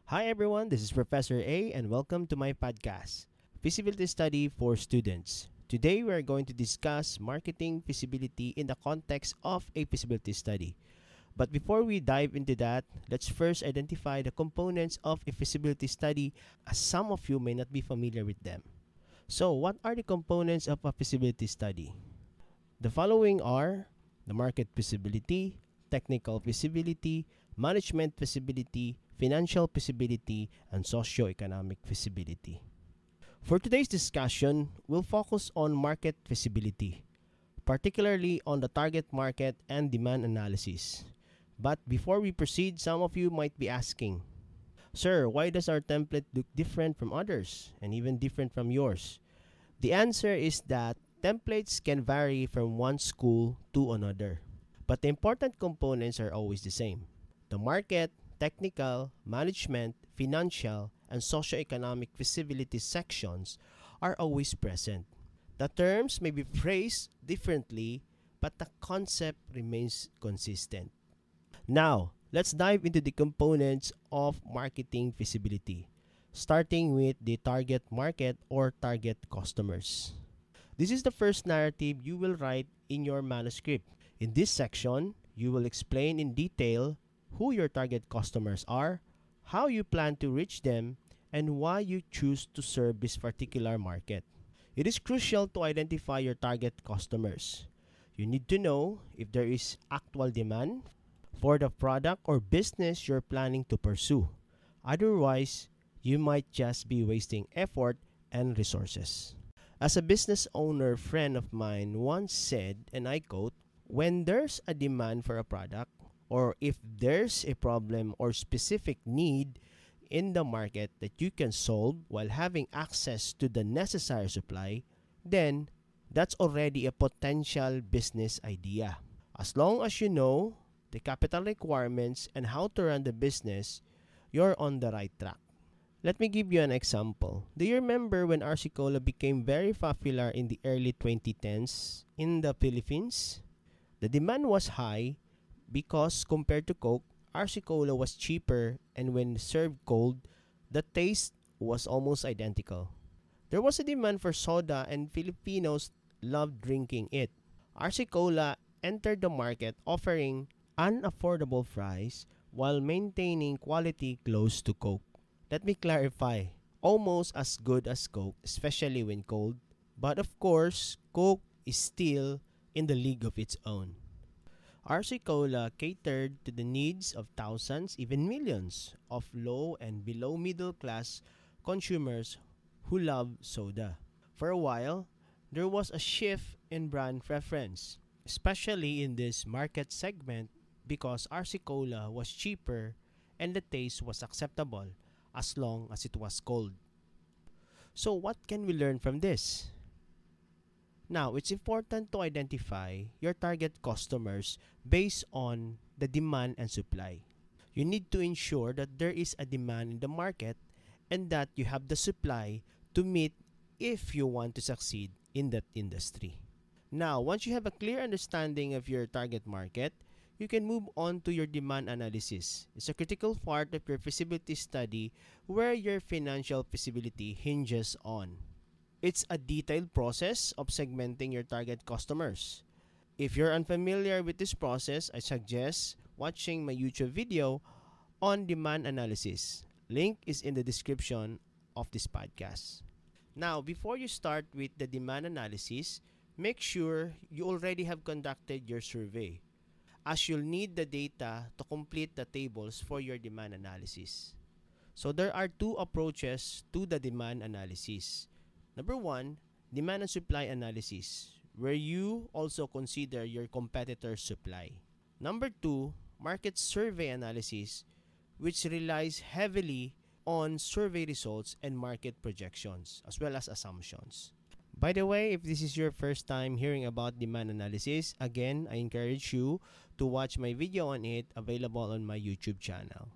Hi everyone, this is Professor A and welcome to my podcast, Feasibility Study for Students. Today we are going to discuss marketing feasibility in the context of a feasibility study. But before we dive into that, let's first identify the components of a feasibility study as some of you may not be familiar with them. So, what are the components of a feasibility study? The following are the market feasibility, technical feasibility, management feasibility, financial feasibility, and socio-economic feasibility. For today's discussion, we'll focus on market feasibility, particularly on the target market and demand analysis. But before we proceed, some of you might be asking, Sir, why does our template look different from others and even different from yours? The answer is that templates can vary from one school to another, but the important components are always the same. The market, technical, management, financial, and socioeconomic feasibility sections are always present. The terms may be phrased differently, but the concept remains consistent. Now, let's dive into the components of marketing feasibility, starting with the target market or target customers. This is the first narrative you will write in your manuscript. In this section, you will explain in detail who your target customers are, how you plan to reach them, and why you choose to serve this particular market. It is crucial to identify your target customers. You need to know if there is actual demand for the product or business you're planning to pursue. Otherwise, you might just be wasting effort and resources. As a business owner friend of mine once said, and I quote, when there's a demand for a product, or if there's a problem or specific need in the market that you can solve while having access to the necessary supply, then that's already a potential business idea. As long as you know the capital requirements and how to run the business, you're on the right track. Let me give you an example. Do you remember when RC Cola became very popular in the early 2010s in the Philippines? The demand was high because compared to Coke, RC Cola was cheaper, and when served cold, the taste was almost identical. There was a demand for soda and Filipinos loved drinking it. RC Cola entered the market offering an affordable price while maintaining quality close to Coke. Let me clarify, almost as good as Coke, especially when cold. But of course, Coke is still in the league of its own. RC Cola catered to the needs of thousands, even millions, of low and below middle class consumers who love soda. For a while, there was a shift in brand preference, especially in this market segment because RC Cola was cheaper and the taste was acceptable as long as it was cold. So what can we learn from this? Now, it's important to identify your target customers based on the demand and supply. You need to ensure that there is a demand in the market and that you have the supply to meet if you want to succeed in that industry. Now, once you have a clear understanding of your target market, you can move on to your demand analysis. It's a critical part of your feasibility study where your financial feasibility hinges on. It's a detailed process of segmenting your target customers. If you're unfamiliar with this process, I suggest watching my YouTube video on demand analysis. Link is in the description of this podcast. Now, before you start with the demand analysis, make sure you already have conducted your survey, as you'll need the data to complete the tables for your demand analysis. So there are two approaches to the demand analysis. Number one, demand and supply analysis, where you also consider your competitor's supply. Number two, market survey analysis, which relies heavily on survey results and market projections, as well as assumptions. By the way, if this is your first time hearing about demand analysis, again, I encourage you to watch my video on it available on my YouTube channel.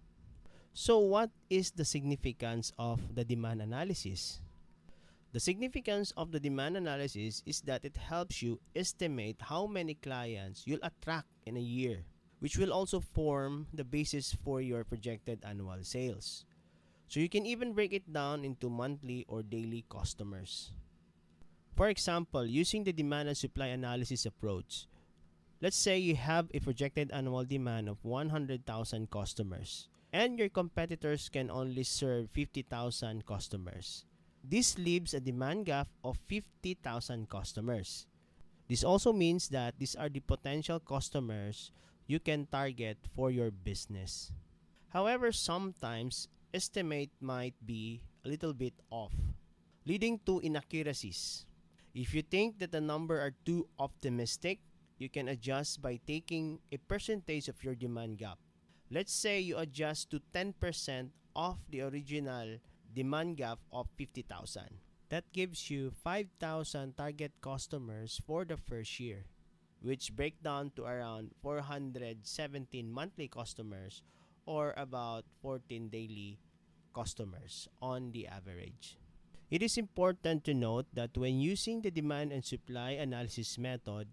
So what is the significance of the demand analysis? The significance of the demand analysis is that it helps you estimate how many clients you'll attract in a year, which will also form the basis for your projected annual sales. So you can even break it down into monthly or daily customers. For example, using the demand and supply analysis approach, let's say you have a projected annual demand of 100,000 customers and your competitors can only serve 50,000 customers. This leaves a demand gap of 50,000 customers. This also means that these are the potential customers you can target for your business. However, sometimes estimate might be a little bit off, leading to inaccuracies. If you think that the number are too optimistic, you can adjust by taking a percentage of your demand gap. Let's say you adjust to 10% of the original demand gap of 50,000. That gives you 5,000 target customers for the first year, which break down to around 417 monthly customers or about 14 daily customers on the average. It is important to note that when using the demand and supply analysis method,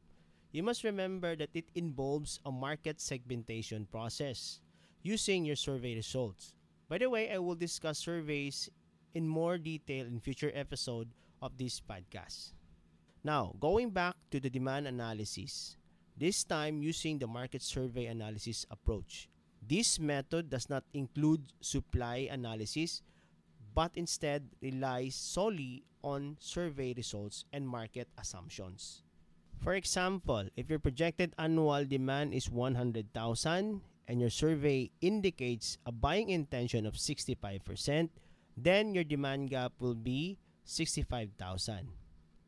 you must remember that it involves a market segmentation process using your survey results. By the way, I will discuss surveys in more detail in future episode of this podcast. Now, going back to the demand analysis, this time using the market survey analysis approach. This method does not include supply analysis but instead relies solely on survey results and market assumptions. For example, if your projected annual demand is 100,000 and your survey indicates a buying intention of 65%, then your demand gap will be 65,000.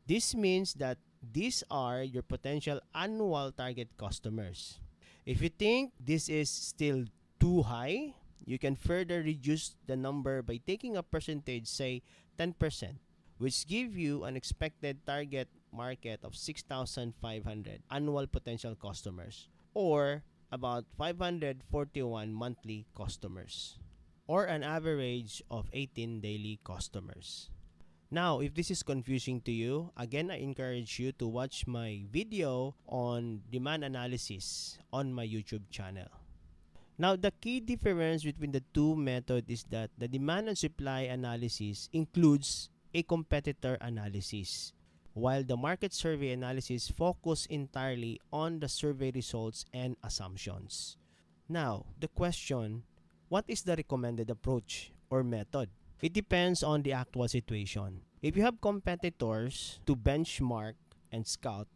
This means that these are your potential annual target customers. If you think this is still too high, you can further reduce the number by taking a percentage, say 10%, which give you an expected target market of 6,500 annual potential customers or about 541 monthly customers or an average of 18 daily customers. Now, if this is confusing to you, again, I encourage you to watch my video on demand analysis on my YouTube channel. Now, the key difference between the two methods is that the demand and supply analysis includes a competitor analysis, while the market survey analysis focus entirely on the survey results and assumptions. Now, the question, what is the recommended approach or method? It depends on the actual situation. If you have competitors to benchmark and scout,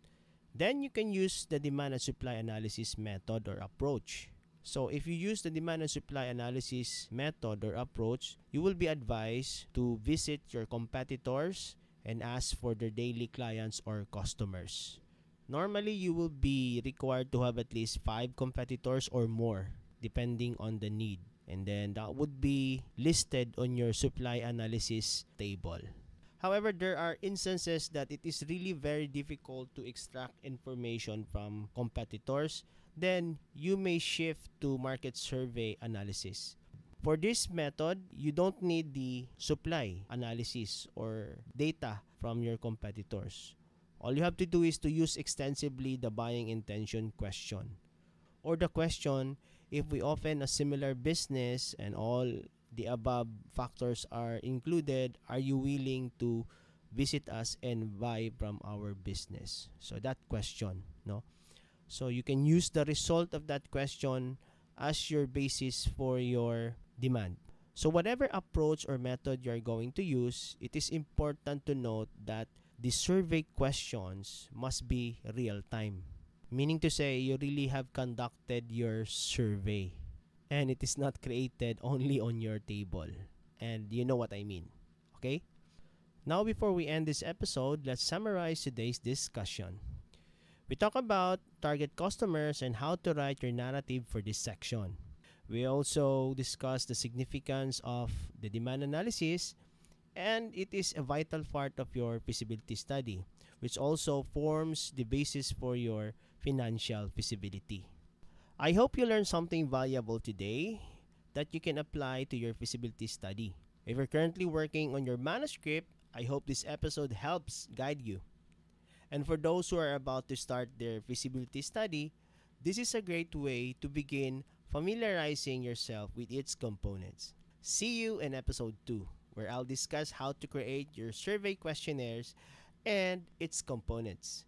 then you can use the demand and supply analysis method or approach. So if you use the demand and supply analysis method or approach, you will be advised to visit your competitors and ask for their daily clients or customers. Normally, you will be required to have at least 5 competitors or more, depending on the need. And then that would be listed on your supply analysis table. However, there are instances that it is really very difficult to extract information from competitors. Then you may shift to market survey analysis. For this method, you don't need the supply analysis or data from your competitors. All you have to do is to use extensively the buying intention question or the question, if we open a similar business and all the above factors are included, are you willing to visit us and buy from our business? So that question, no? So you can use the result of that question as your basis for your demand. So whatever approach or method you're going to use, it is important to note that the survey questions must be real time. Meaning to say, you really have conducted your survey and it is not created only on your table. And you know what I mean, okay? Now, before we end this episode, let's summarize today's discussion. We talk about target customers and how to write your narrative for this section. We also discuss the significance of the demand analysis, and it is a vital part of your feasibility study, which also forms the basis for your financial feasibility. I hope you learned something valuable today that you can apply to your feasibility study. If you're currently working on your manuscript, I hope this episode helps guide you. And for those who are about to start their feasibility study, this is a great way to begin familiarizing yourself with its components. See you in episode 2, where I'll discuss how to create your survey questionnaires and its components.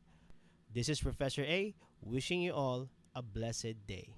This is Professor A, wishing you all a blessed day.